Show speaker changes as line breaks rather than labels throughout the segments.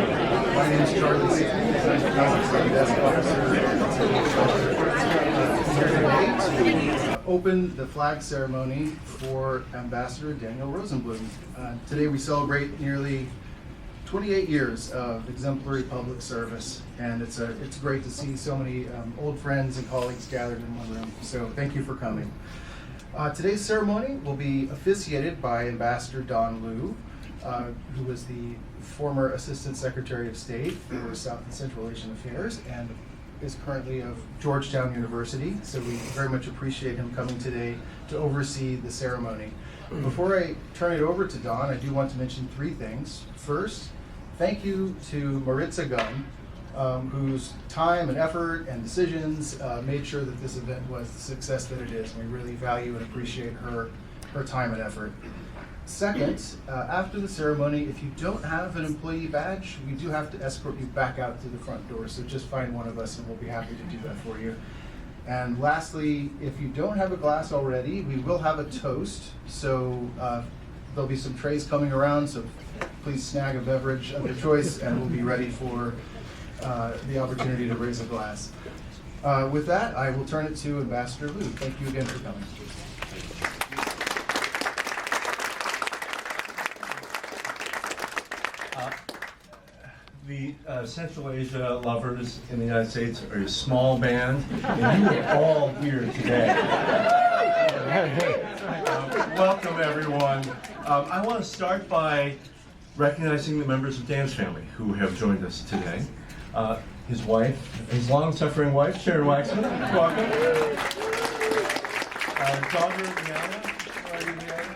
My name is Charlie Sanders. I'm the Kazakhstan desk officer here today to open the flag ceremony for Ambassador Daniel Rosenblum. Today we celebrate nearly 28 years of exemplary public service, and it's great to see so many old friends and colleagues gathered in one room. So thank you for coming. Today's ceremony will be officiated by Ambassador Don Liu, who was the former Assistant Secretary of State for South and Central Asian Affairs and is currently of Georgetown University. So we very much appreciate him coming today to oversee the ceremony. Before I turn it over to Don, I do want to mention three things. First, thank you to Maritza Gunn, whose time and effort and decisions made sure that this event was the success that it is. We really value and appreciate her time and effort. Second, after the ceremony, if you don't have an employee badge, we do have to escort you back out to the front door, so just find one of us and we'll be happy to do that for you. And lastly, if you don't have a glass already, we will have a toast, so there'll be some trays coming around, so please snag a beverage of your choice and we'll be ready for the opportunity to raise a glass. With that, I will turn it to Ambassador Liu. Thank you again for coming.
The Central Asia lovers in the United States are a small band, and you are all here today. Welcome, everyone. I want to start by recognizing the members of Dan's family who have joined us today. His wife, his long-suffering wife, Sharon Waxman, welcome. Daughter Liana, where are you, Liana?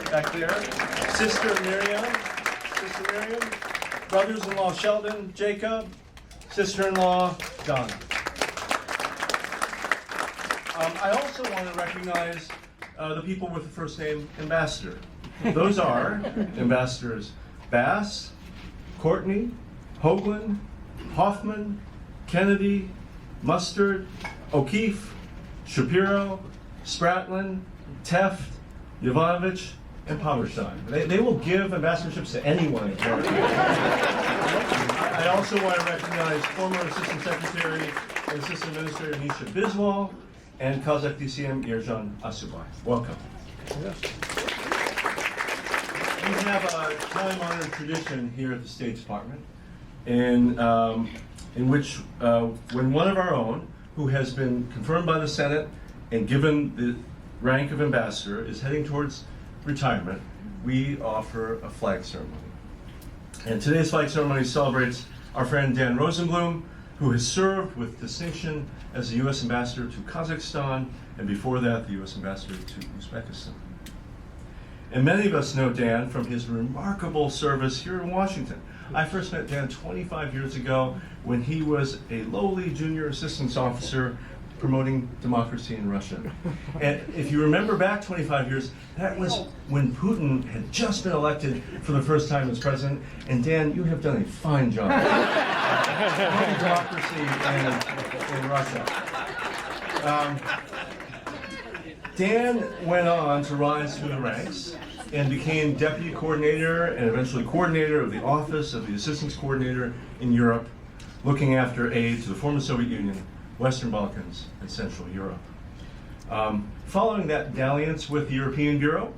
Back there. Sister Miriam. Brothers-in-law Sheldon, Jacob, sister-in-law Donna. I also want to recognize the people with the first name Ambassador. Those are Ambassadors Bass, Courtney, Hoagland, Hoffman, Kennedy, Mustard, O'Keefe, Shapiro, Spratlin, Teft, Yovanovich, and Pomerstein. They will give ambassadorships to anyone. I also want to recognize former Assistant Secretary and Assistant Administrator Nisha Biswal and Kazakh DCM Yerjan Asubay. Welcome. Yes. We have a time-honored tradition here at the State Department in which when one of our own, who has been confirmed by the Senate and given the rank of ambassador, is heading towards retirement, we offer a flag ceremony. And today's flag ceremony celebrates our friend Dan Rosenblum, who has served with distinction as the U.S. Ambassador to Kazakhstan, and before that, the U.S. Ambassador to Uzbekistan. And many of us know Dan from his remarkable service here in Washington. I first met Dan 25 years ago when he was a lowly junior assistance officer promoting democracy in Russia. And if you remember back 25 years, that was when Putin had just been elected for the first time as president. And Dan, you have done a fine job promoting democracy in Russia. Dan went on to rise through the ranks and became deputy coordinator and eventually coordinator of the Office of the Assistance Coordinator in Europe, looking after aid to the former Soviet Union, Western Balkans, and Central Europe. Following that dalliance with the European Bureau,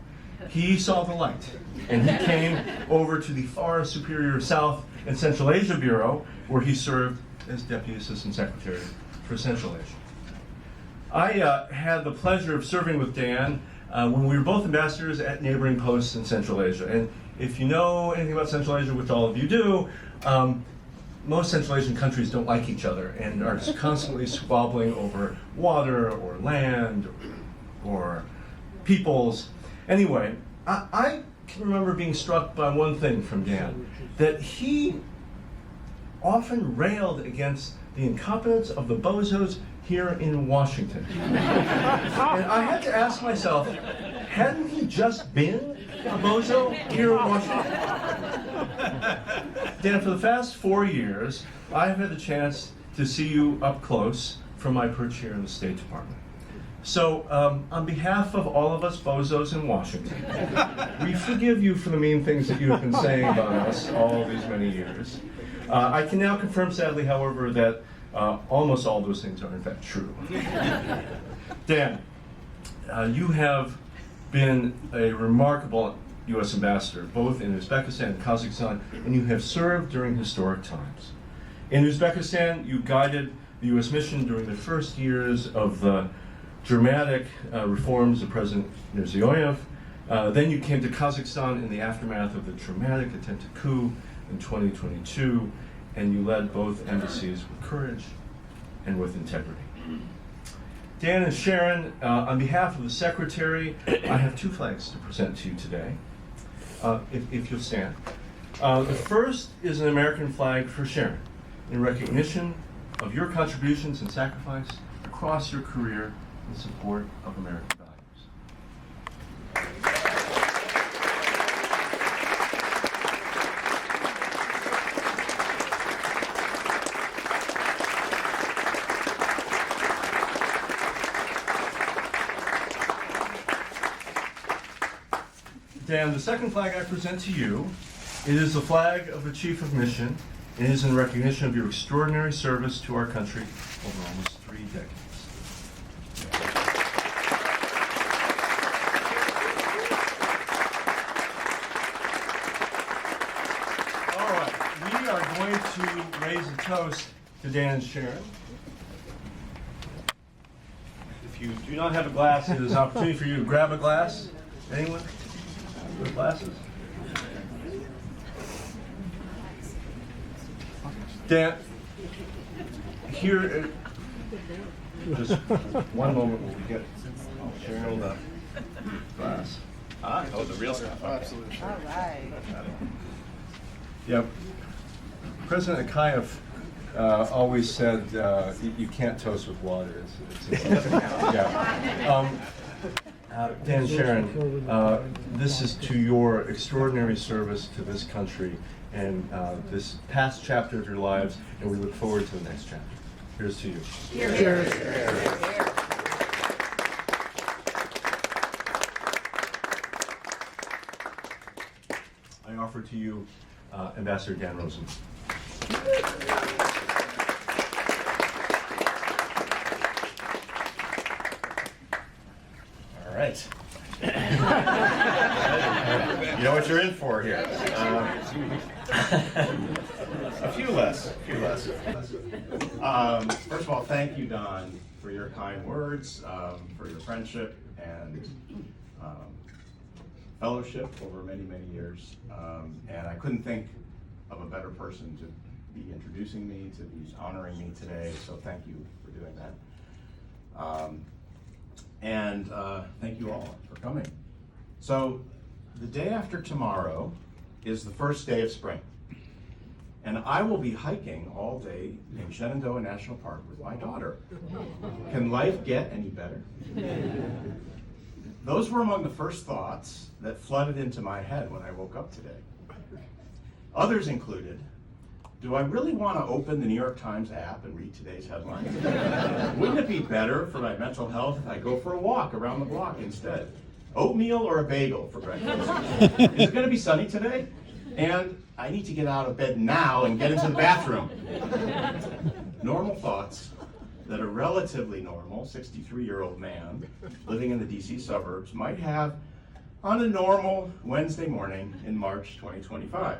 he saw the light, and he came over to the far superior South and Central Asia Bureau, where he served as Deputy Assistant Secretary for Central Asia. I had the pleasure of serving with Dan when we were both ambassadors at neighboring posts in Central Asia. And if you know anything about Central Asia, which all of you do, most Central Asian countries don't like each other and are constantly squabbling over water or land or peoples. Anyway, I can remember being struck by one thing from Dan, that he often railed against the incompetence of the bozos here in Washington. And I had to ask myself, hadn't he just been a bozo here in Washington? Dan, for the past 4 years, I've had the chance to see you up close from my perch here in the State Department. So, on behalf of all of us bozos in Washington, we forgive you for the mean things that you have been saying about us all these many years. I can now confirm, sadly, however, that almost all those things are in fact true. Dan, you have been a remarkable U.S. ambassador, both in Uzbekistan and Kazakhstan, and you have served during historic times. In Uzbekistan, you guided the U.S. mission during the first years of the dramatic reforms of President Mirziyoyev. Then you came to Kazakhstan in the aftermath of the traumatic attempted coup in 2022, and you led both embassies with courage and with integrity. Dan and Sharon, on behalf of the Secretary, I have two flags to present to you today, if you'll stand. The first is an American flag for Sharon, in recognition of your contributions and sacrifice across your career in support of American values. Dan, the second flag I present to you, it is the flag of the Chief of Mission. It is in recognition of your extraordinary service to our country over almost 3 decades. All right, we are going to raise a toast to Dan and Sharon. If you do not have a glass, it is an opportunity for you to grab a glass. Anyone with glasses? Dan, here, just one moment while we get Sharon the glass.
Oh, the real stuff. Okay.
Absolutely.
All right.
Yeah, President Akayev always said you can't toast with water. Yeah. Dan, Sharon, this is to your extraordinary service to this country and this past chapter of your lives, and we look forward to the next chapter. Here's to you.
Cheers.
I offer to you Ambassador Dan Rosenblum.
All right. You know what you're in for here. A few less. First of all, thank you, Don, for your kind words, for your friendship and fellowship over many, many years. And I couldn't think of a better person to be introducing me, to be honoring me today. So thank you for doing that. And thank you all for coming. So the day after tomorrow is the first day of spring. And I will be hiking all day in Shenandoah National Park with my daughter. Can life get any better? Those were among the first thoughts that flooded into my head when I woke up today. Others included, do I really want to open the New York Times app and read today's headlines? Wouldn't it be better for my mental health if I go for a walk around the block instead? Oatmeal or a bagel for breakfast? Is it going to be sunny today? And I need to get out of bed now and get into the bathroom. Normal thoughts that a relatively normal 63-year-old man living in the DC suburbs might have on a normal Wednesday morning in March 2025.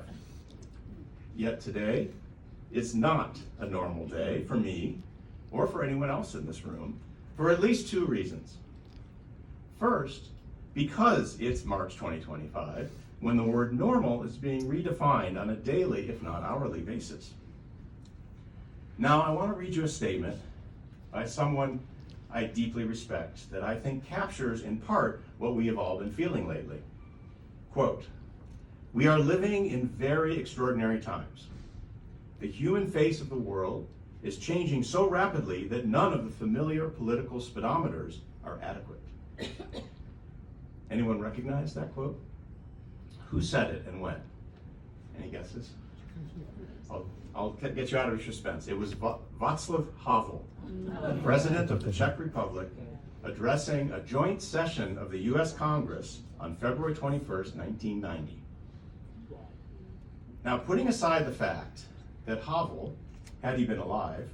Yet today, it's not a normal day for me or for anyone else in this room for at least 2 reasons. First, because it's March 2025, when the word normal is being redefined on a daily, if not hourly basis. Now, I want to read you a statement by someone I deeply respect that I think captures in part what we have all been feeling lately. Quote, "We are living in very extraordinary times. The human face of the world is changing so rapidly that none of the familiar political speedometers are adequate." Anyone recognize that quote? Who said it and when? Any guesses? I'll get you out of your suspense. It was Václav Havel, president of the Czech Republic addressing a joint session of the US Congress on February 21st, 1990. Now, putting aside the fact that Havel, had he been alive,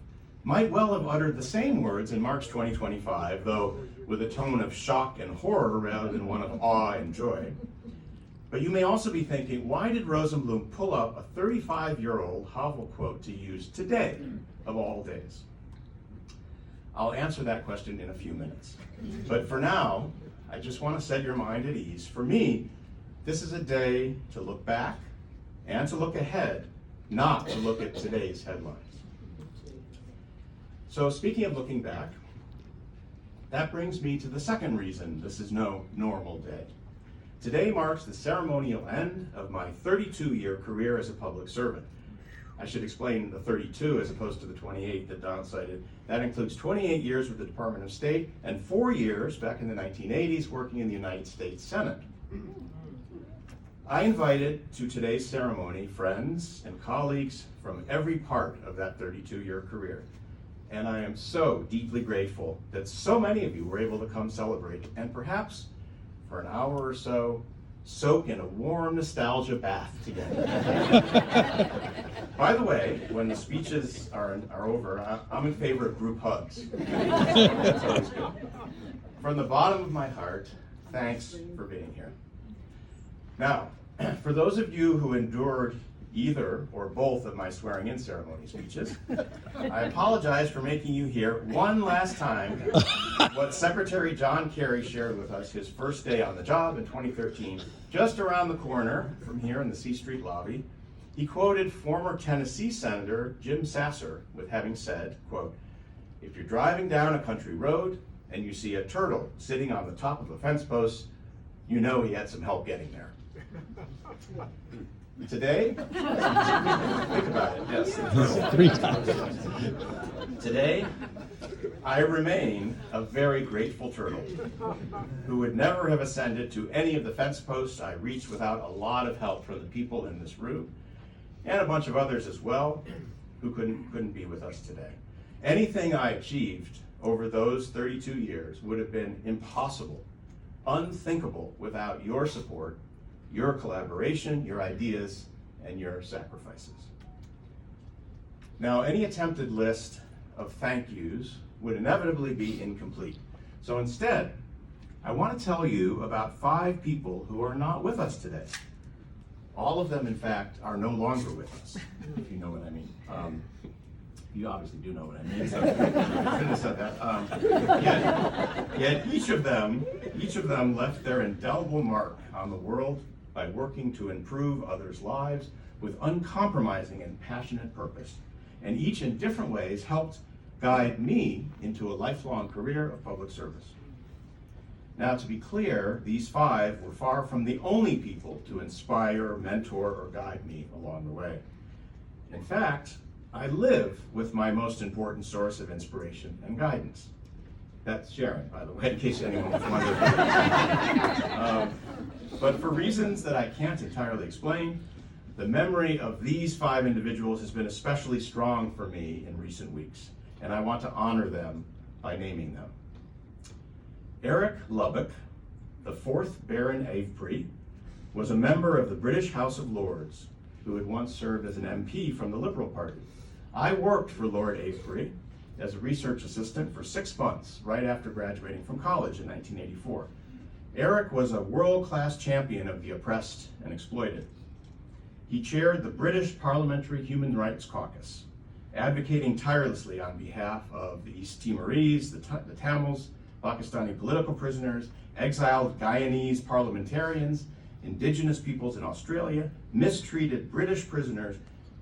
might well have uttered the same words in March 2025, though with a tone of shock and horror rather than one of awe and joy. But you may also be thinking, why did Rosenblum pull up a 35-year-old Havel quote to use today, of all days? I'll answer that question in a few minutes. But for now, I just want to set your mind at ease. For me, this is a day to look back and to look ahead, not to look at today's headlines. So speaking of looking back, that brings me to the second reason this is no normal day. Today marks the ceremonial end of my 32-year career as a public servant. I should explain the 32 as opposed to the 28 that Don cited. That includes 28 years with the Department of State and 4 years back in the 1980s working in the United States Senate. I invited to today's ceremony friends and colleagues from every part of that 32-year career. And I am so deeply grateful that so many of you were able to come celebrate and perhaps for an hour or so, soak in a warm nostalgia bath together. By the way, when the speeches are over, I'm in favor of group hugs. That's always good. From the bottom of my heart, thanks for being here. Now, for those of you who endured either or both of my swearing-in ceremony speeches, I apologize for making you hear one last time what Secretary John Kerry shared with us his first day on the job in 2013, just around the corner from here in the C Street lobby. He quoted former Tennessee Senator Jim Sasser with having said, quote, "If you're driving down a country road and you see a turtle sitting on the top of a fence post, you know he had some help getting there." Today, think about it, yes.
3 times.
Today, I remain a very grateful turtle who would never have ascended to any of the fence posts I reached without a lot of help from the people in this room and a bunch of others as well who couldn't be with us today. Anything I achieved over those 32 years would have been impossible, unthinkable without your support, your collaboration, your ideas, and your sacrifices. Now, any attempted list of thank yous would inevitably be incomplete. So instead, I want to tell you about 5 people who are not with us today. All of them, in fact, are no longer with us, if you know what I mean. You obviously do know what I mean, so I couldn't have said that. Yet each of them left their indelible mark on the world by working to improve others' lives with uncompromising and passionate purpose. And each in different ways helped guide me into a lifelong career of public service. Now, to be clear, these 5 were far from the only people to inspire, mentor, or guide me along the way. In fact, I live with my most important source of inspiration and guidance. That's Sharon, by the way, in case anyone was wondering. But for reasons that I can't entirely explain, the memory of these 5 individuals has been especially strong for me in recent weeks, and I want to honor them by naming them. Eric Lubbock, the 4th Baron Avebury, was a member of the British House of Lords who had once served as an MP from the Liberal Party. I worked for Lord Avebury as a research assistant for 6 months right after graduating from college in 1984. Eric was a world-class champion of the oppressed and exploited. He chaired the British Parliamentary Human Rights Caucus, advocating tirelessly on behalf of the East Timorese, the Tamils, Pakistani political prisoners, exiled Guyanese parliamentarians, indigenous peoples in Australia, mistreated British prisoners,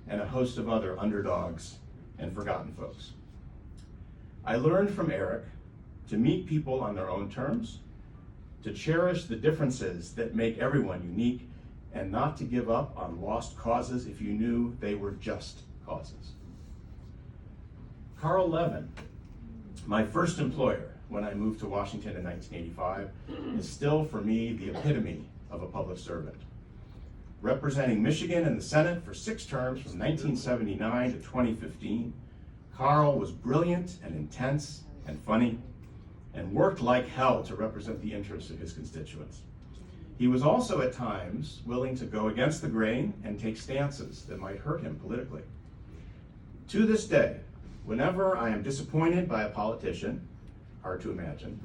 and a host of other underdogs and forgotten folks. I learned from Eric to meet people on their own terms, to cherish the differences that make everyone unique, and not to give up on lost causes if you knew they were just causes. Carl Levin, my first employer when I moved to Washington in 1985, is still for me the epitome of a public servant. Representing Michigan in the Senate for 6 terms from 1979 to 2015, Carl was brilliant and intense and funny, and worked like hell to represent the interests of his constituents. He was also at times willing to go against the grain and take stances that might hurt him politically. To this day, whenever I am disappointed by a politician, hard to imagine,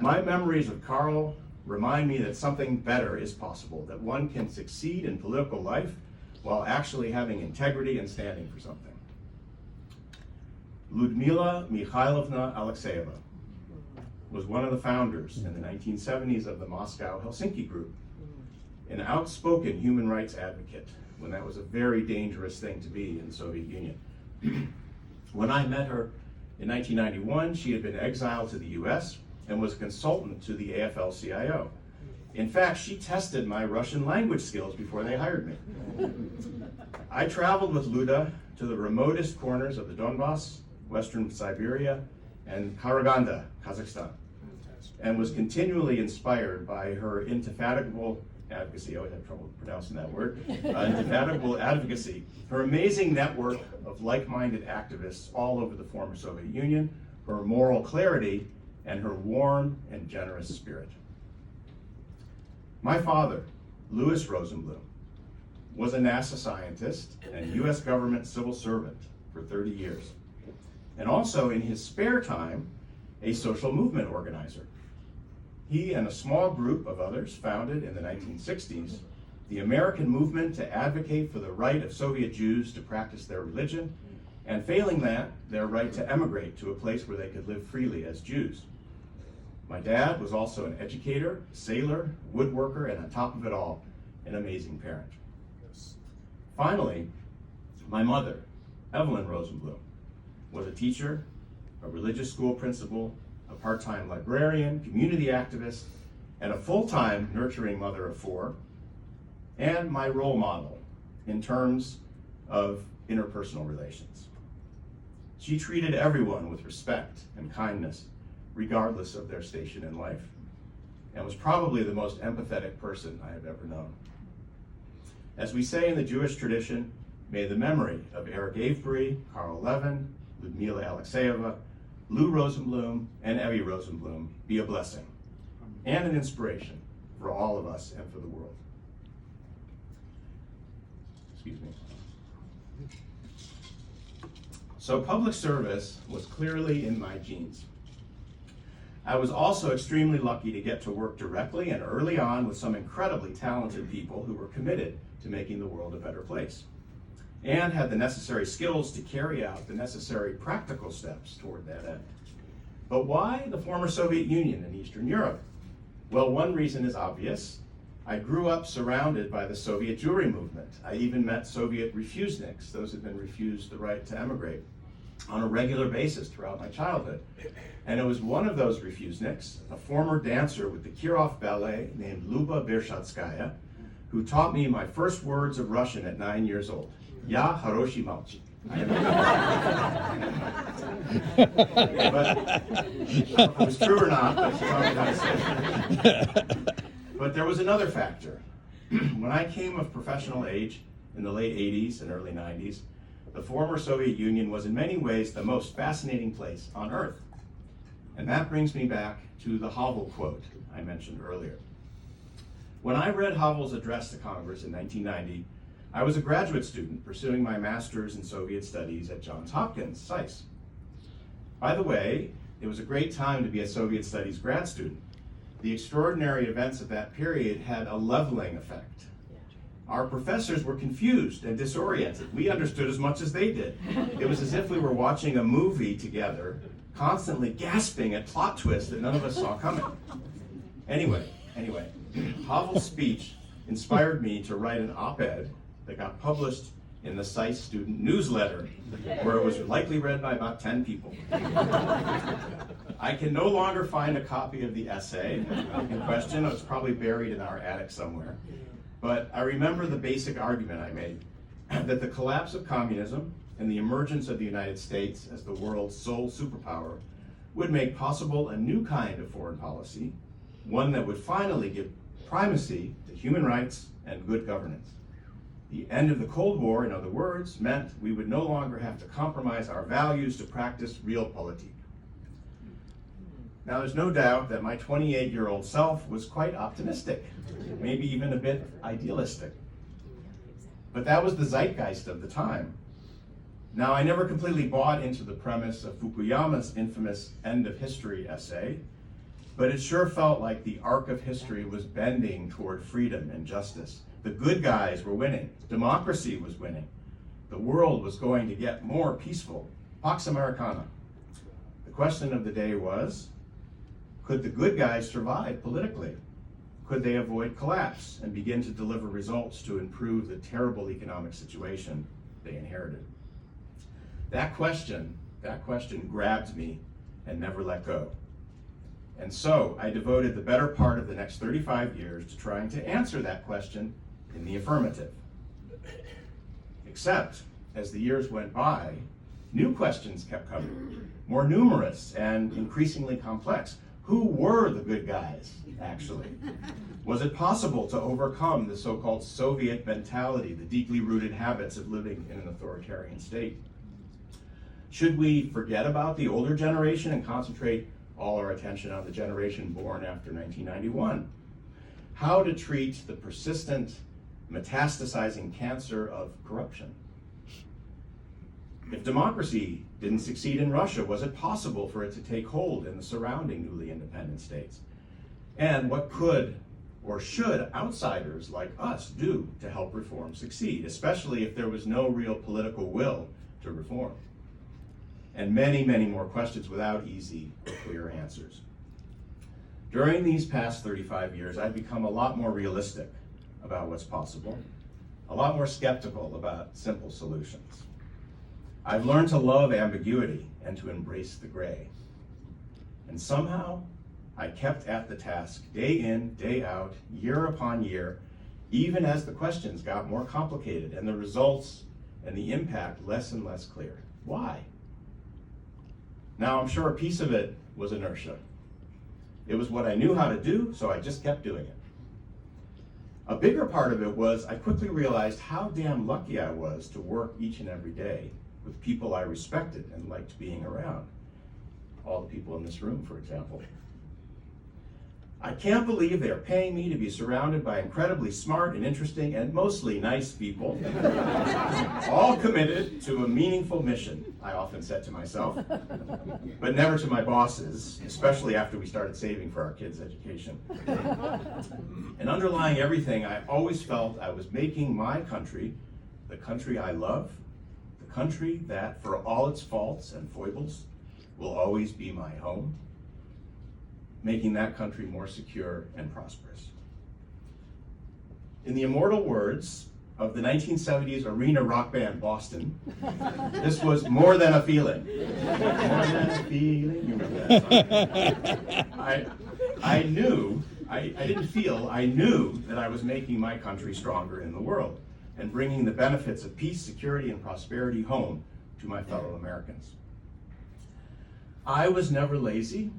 my memories of Karl remind me that something better is possible, that one can succeed in political life while actually having integrity and standing for something. Lyudmila Mikhailovna Alexeyeva was one of the founders in the 1970s of the Moscow-Helsinki group, an outspoken human rights advocate when that was a very dangerous thing to be in the Soviet Union. When I met her in 1991, she had been exiled to the US and was a consultant to the AFL-CIO. In fact, she tested my Russian language skills before they hired me. I traveled with Luda to the remotest corners of the Donbass, Western Siberia, and Karaganda, Kazakhstan, and was continually inspired by her indefatigable advocacy. I always have trouble pronouncing that word. Indefatigable advocacy. Her amazing network of like-minded activists all over the former Soviet Union, her moral clarity, and her warm and generous spirit. My father, Louis Rosenblum, was a NASA scientist and US government civil servant for 30 years, and also in his spare time, a social movement organizer. He and a small group of others founded in the 1960s the American movement to advocate for the right of Soviet Jews to practice their religion, and failing that, their right to emigrate to a place where they could live freely as Jews. My dad was also an educator, sailor, woodworker, and on top of it all, an amazing parent. Finally, my mother, Evelyn Rosenblum, was a teacher, a religious school principal, a part-time librarian, community activist, and a full-time nurturing mother of 4, and my role model in terms of interpersonal relations. She treated everyone with respect and kindness, regardless of their station in life, and was probably the most empathetic person I have ever known. As we say in the Jewish tradition, may the memory of Eric Avebury, Karl Levin, Lyudmila Alexeyeva, Lou Rosenblum, and Evie Rosenblum be a blessing and an inspiration for all of us and for the world. Excuse me. So public service was clearly in my genes. I was also extremely lucky to get to work directly and early on with some incredibly talented people who were committed to making the world a better place, and had the necessary skills to carry out the necessary practical steps toward that end. But why the former Soviet Union and Eastern Europe? Well, one reason is obvious. I grew up surrounded by the Soviet Jewry movement. I even met Soviet refuseniks, those who'd been refused the right to emigrate, on a regular basis throughout my childhood. And it was one of those refuseniks, a former dancer with the Kirov Ballet named Luba Bershatskaya, who taught me my first words of Russian at 9 years old. Ya хороший мальчик. But if it was true or not, but she taught me how to say it. But there was another factor. When I came of professional age in the late 80s and early 90s, the former Soviet Union was in many ways the most fascinating place on earth. And that brings me back to the Havel quote I mentioned earlier. When I read Havel's address to Congress in 1990, I was a graduate student pursuing my master's in Soviet studies at Johns Hopkins, SAIS. By the way, it was a great time to be a Soviet studies grad student. The extraordinary events of that period had a leveling effect. Our professors were confused and disoriented. We understood as much as they did. It was as if we were watching a movie together, constantly gasping at plot twists that none of us saw coming. Anyway, Havel's speech inspired me to write an op-ed that got published in the SAIS student newsletter, where it was likely read by about 10 people. I can no longer find a copy of the essay in question. It's probably buried in our attic somewhere. But I remember the basic argument I made, that the collapse of communism and the emergence of the United States as the world's sole superpower would make possible a new kind of foreign policy, one that would finally give primacy to human rights and good governance. The end of the Cold War, in other words, meant we would no longer have to compromise our values to practice realpolitik. Now, there's no doubt that my 28-year-old self was quite optimistic, maybe even a bit idealistic. But that was the zeitgeist of the time. Now, I never completely bought into the premise of Fukuyama's infamous end of history essay, but it sure felt like the arc of history was bending toward freedom and justice. The good guys were winning. Democracy was winning. The world was going to get more peaceful. Pax Americana. The question of the day was, could the good guys survive politically? Could they avoid collapse and begin to deliver results to improve the terrible economic situation they inherited? That question grabbed me and never let go. And so I devoted the better part of the next 35 years to trying to answer that question in the affirmative. Except, as the years went by, new questions kept coming, more numerous and increasingly complex. Who were the good guys, actually? Was it possible to overcome the so-called Soviet mentality, the deeply rooted habits of living in an authoritarian state? Should we forget about the older generation and concentrate all our attention on the generation born after 1991? How to treat the persistent, metastasizing cancer of corruption? If democracy didn't succeed in Russia, was it possible for it to take hold in the surrounding newly independent states? And what could or should outsiders like us do to help reform succeed, especially if there was no real political will to reform? And many, many more questions without easy or clear answers. During these past 35 years, I've become a lot more realistic about what's possible, a lot more skeptical about simple solutions. I've learned to love ambiguity and to embrace the gray. And somehow, I kept at the task day in, day out, year upon year, even as the questions got more complicated and the results and the impact less and less clear. Why? Now, I'm sure a piece of it was inertia. It was what I knew how to do, so I just kept doing it. A bigger part of it was I quickly realized how damn lucky I was to work each and every day with people I respected and liked being around. All the people in this room, for example. I can't believe they're paying me to be surrounded by incredibly smart and interesting and mostly nice people, all committed to a meaningful mission, I often said to myself, but never to my bosses, especially after we started saving for our kids' education. And underlying everything, I always felt I was making my country, the country I love, the country that, for all its faults and foibles, will always be my home, making that country more secure and prosperous. In the immortal words of the 1970s arena rock band Boston, this was more than a feeling. More than a feeling. You remember that song? I knew, I didn't feel, I knew that I was making my country stronger in the world and bringing the benefits of peace, security, and prosperity home to my fellow Americans. I was never lazy,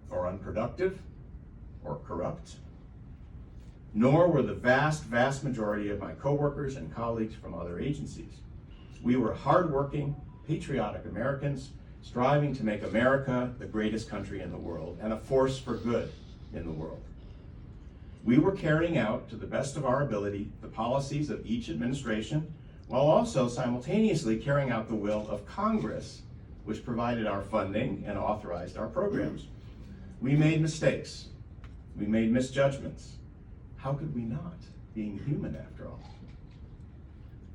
or unproductive, or corrupt, nor were the vast, vast majority of my coworkers and colleagues from other agencies. We were hardworking, patriotic Americans striving to make America the greatest country in the world and a force for good in the world. We were carrying out, to the best of our ability, the policies of each administration, while also simultaneously carrying out the will of Congress, which provided our funding and authorized our programs. We made mistakes. We made misjudgments. How could we not, being human after all?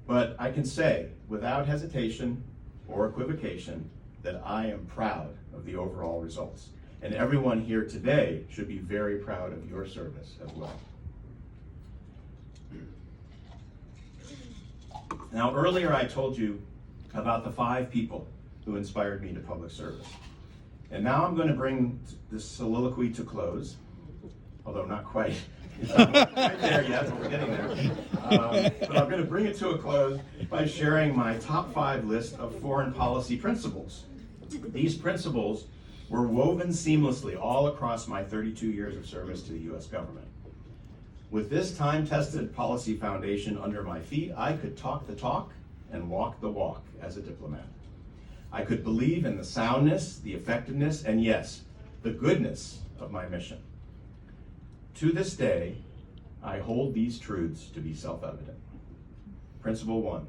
But I can say, without hesitation or equivocation, that I am proud of the overall results. And everyone here today should be very proud of your service as well. Now, earlier I told you about the 5 people who inspired me to public service. And now I'm going to bring this soliloquy to close, although not quite. It's not quite there yet, but we're getting there. But I'm going to bring it to a close by sharing my top 5 list of foreign policy principles. These principles were woven seamlessly all across my 32 years of service to the U.S. government. With this time-tested policy foundation under my feet, I could talk the talk and walk the walk as a diplomat. I could believe in the soundness, the effectiveness, and yes, the goodness of my mission. To this day, I hold these truths to be self-evident. Principle 1,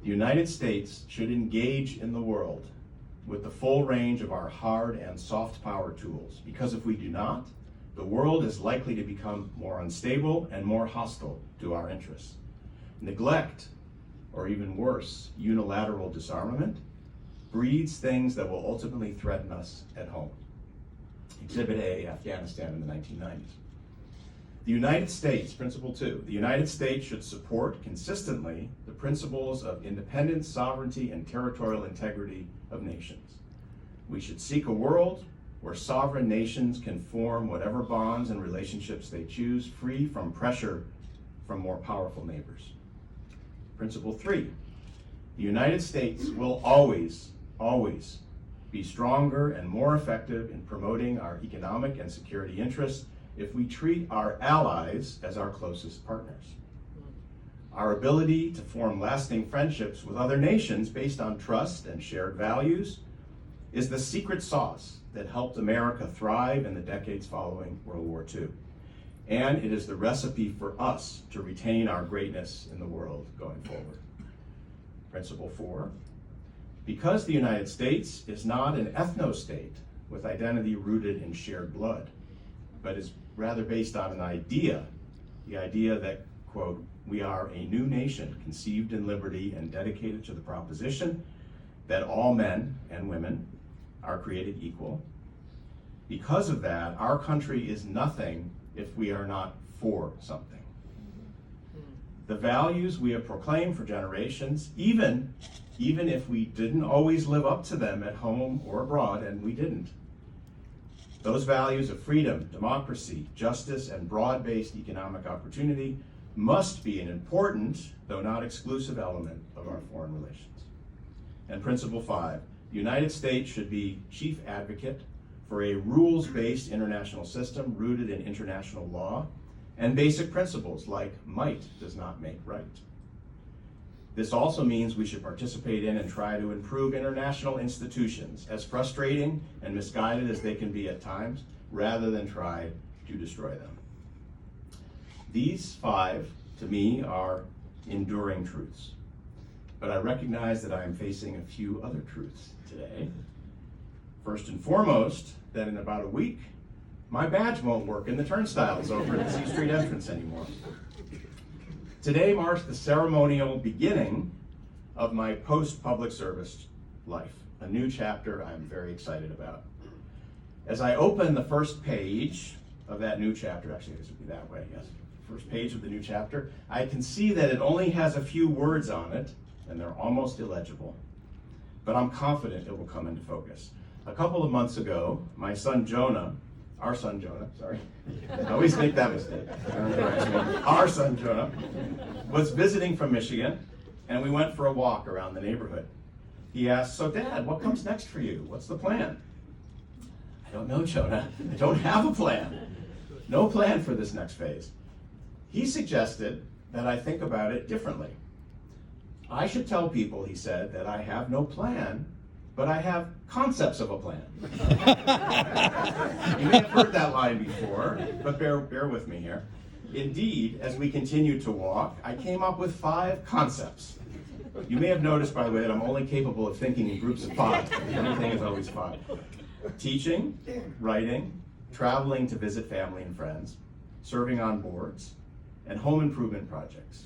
the United States should engage in the world with the full range of our hard and soft power tools, because if we do not, the world is likely to become more unstable and more hostile to our interests. Neglect, or even worse, unilateral disarmament, breeds things that will ultimately threaten us at home. Exhibit A, Afghanistan in the 1990s. The United States, Principle 2, the United States should support consistently the principles of independence, sovereignty, and territorial integrity of nations. We should seek a world where sovereign nations can form whatever bonds and relationships they choose, free from pressure from more powerful neighbors. Principle 3, the United States will always be stronger and more effective in promoting our economic and security interests if we treat our allies as our closest partners. Our ability to form lasting friendships with other nations based on trust and shared values is the secret sauce that helped America thrive in the decades following World War II. And it is the recipe for us to retain our greatness in the world going forward. Principle 4, because the United States is not an ethno-state with identity rooted in shared blood, but is rather based on an idea, the idea that, quote, we are a new nation conceived in liberty and dedicated to the proposition that all men and women are created equal. Because of that, our country is nothing if we are not for something. The values we have proclaimed for generations, even if we didn't always live up to them at home or abroad, and we didn't. Those values of freedom, democracy, justice, and broad-based economic opportunity must be an important, though not exclusive, element of our foreign relations. And Principle 5, the United States should be chief advocate for a rules-based international system rooted in international law and basic principles like might does not make right. This also means we should participate in and try to improve international institutions, as frustrating and misguided as they can be at times, rather than try to destroy them. These 5, to me, are enduring truths. But I recognize that I am facing a few other truths today. First and foremost, that in about a week, my badge won't work in the turnstiles over at the C Street entrance anymore. Today marks the ceremonial beginning of my post-public service life, a new chapter I'm very excited about. As I open the first page of that new chapter, actually this would be that way, yes, first page of the new chapter, I can see that it only has a few words on it, and they're almost illegible, but I'm confident it will come into focus. A couple of months ago, our son Jonah, I always make that mistake. Our son Jonah was visiting from Michigan, and we went for a walk around the neighborhood. He asked, "So Dad, what comes next for you? What's the plan?" "I don't know, Jonah. I don't have a plan. No plan for this next phase." He suggested that I think about it differently. I should tell people, he said, that I have no plan, but I have concepts of a plan. You may have heard that line before, but bear with me here. Indeed, as we continued to walk, I came up with 5 concepts. You may have noticed, by the way, that I'm only capable of thinking in groups of 5. Anything is always 5. Teaching, writing, traveling to visit family and friends, serving on boards, and home improvement projects.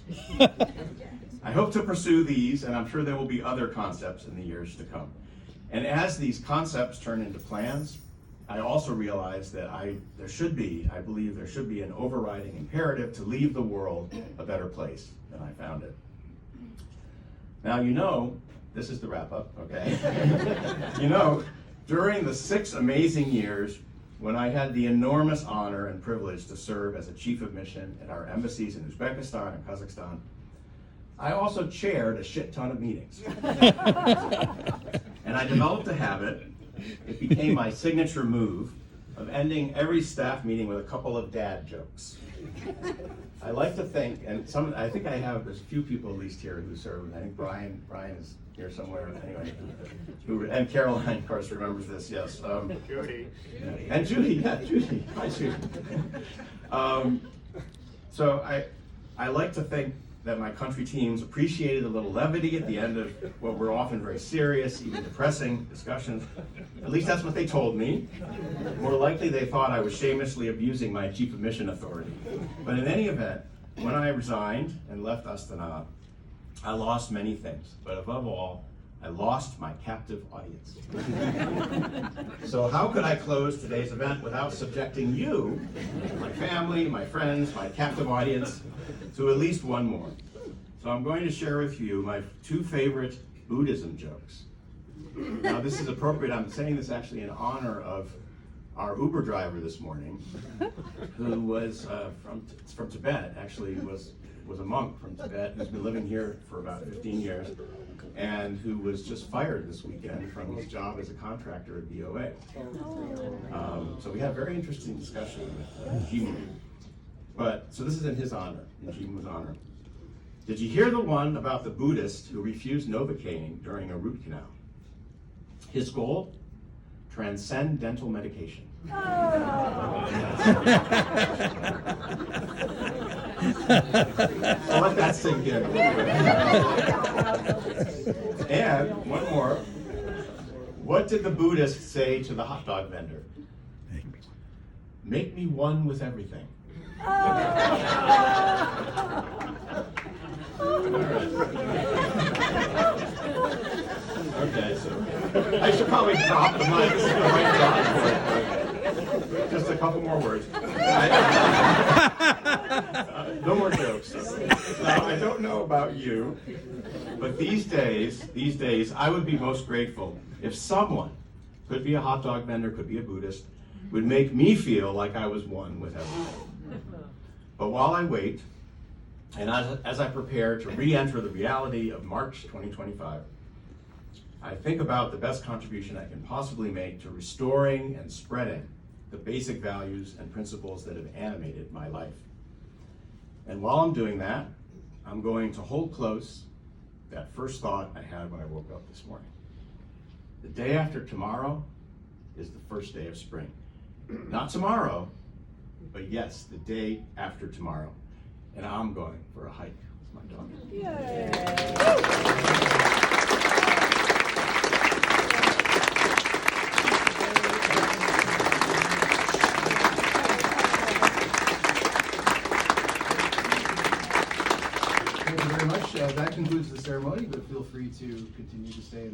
I hope to pursue these, and I'm sure there will be other concepts in the years to come. And as these concepts turn into plans, I also realize that I believe there should be an overriding imperative to leave the world a better place than I found it. Now, this is the wrap up, okay? During the 6 amazing years when I had the enormous honor and privilege to serve as a chief of mission at our embassies in Uzbekistan and Kazakhstan, I also chaired a shit ton of meetings. And I developed a habit, it became my signature move, of ending every staff meeting with a couple of dad jokes. I like to think, and I think there's a few people at least here who served. I think Brian is here somewhere anyway. And Caroline, of course, remembers this, yes.
Judy.
And Judy, Judy. Hi, Judy. So I like to think that my country teams appreciated a little levity at the end of what were often very serious, even depressing discussions. At least that's what they told me. More likely they thought I was shamelessly abusing my chief of mission authority. But in any event, when I resigned and left Astana, I lost many things, but above all, I lost my captive audience. So how could I close today's event without subjecting you, my family, my friends, my captive audience, to at least one more? So I'm going to share with you my two favorite Buddhism jokes. Now this is appropriate, I'm saying this actually in honor of our Uber driver this morning, who was from Tibet, actually was a monk from Tibet, who's been living here for about 15 years, and who was just fired this weekend from his job as a contractor at VOA. So we had a very interesting discussion with Jimu. So this is in his honor, in Jimu's honor. Did you hear the one about the Buddhist who refused Novocaine during a root canal? His goal? Transcendental medication. So let that sink in. And one more. What did the Buddhist say to the hot dog vendor? Make me one with everything. Okay, so I should probably drop the mic. This is the right drop for it. Just a couple more words. No more jokes. Now, I don't know about you, but these days, I would be most grateful if someone, could be a hot dog vendor, could be a Buddhist, would make me feel like I was one with everything. But while I wait, and as I prepare to re-enter the reality of March 2025, I think about the best contribution I can possibly make to restoring and spreading the basic values and principles that have animated my life. And while I'm doing that, I'm going to hold close that first thought I had when I woke up this morning. The day after tomorrow is the first day of spring. Not tomorrow, but yes, the day after tomorrow. And I'm going for a hike with my dog.
Yay!
Thank you very much. That concludes the ceremony, but feel free to continue to stay.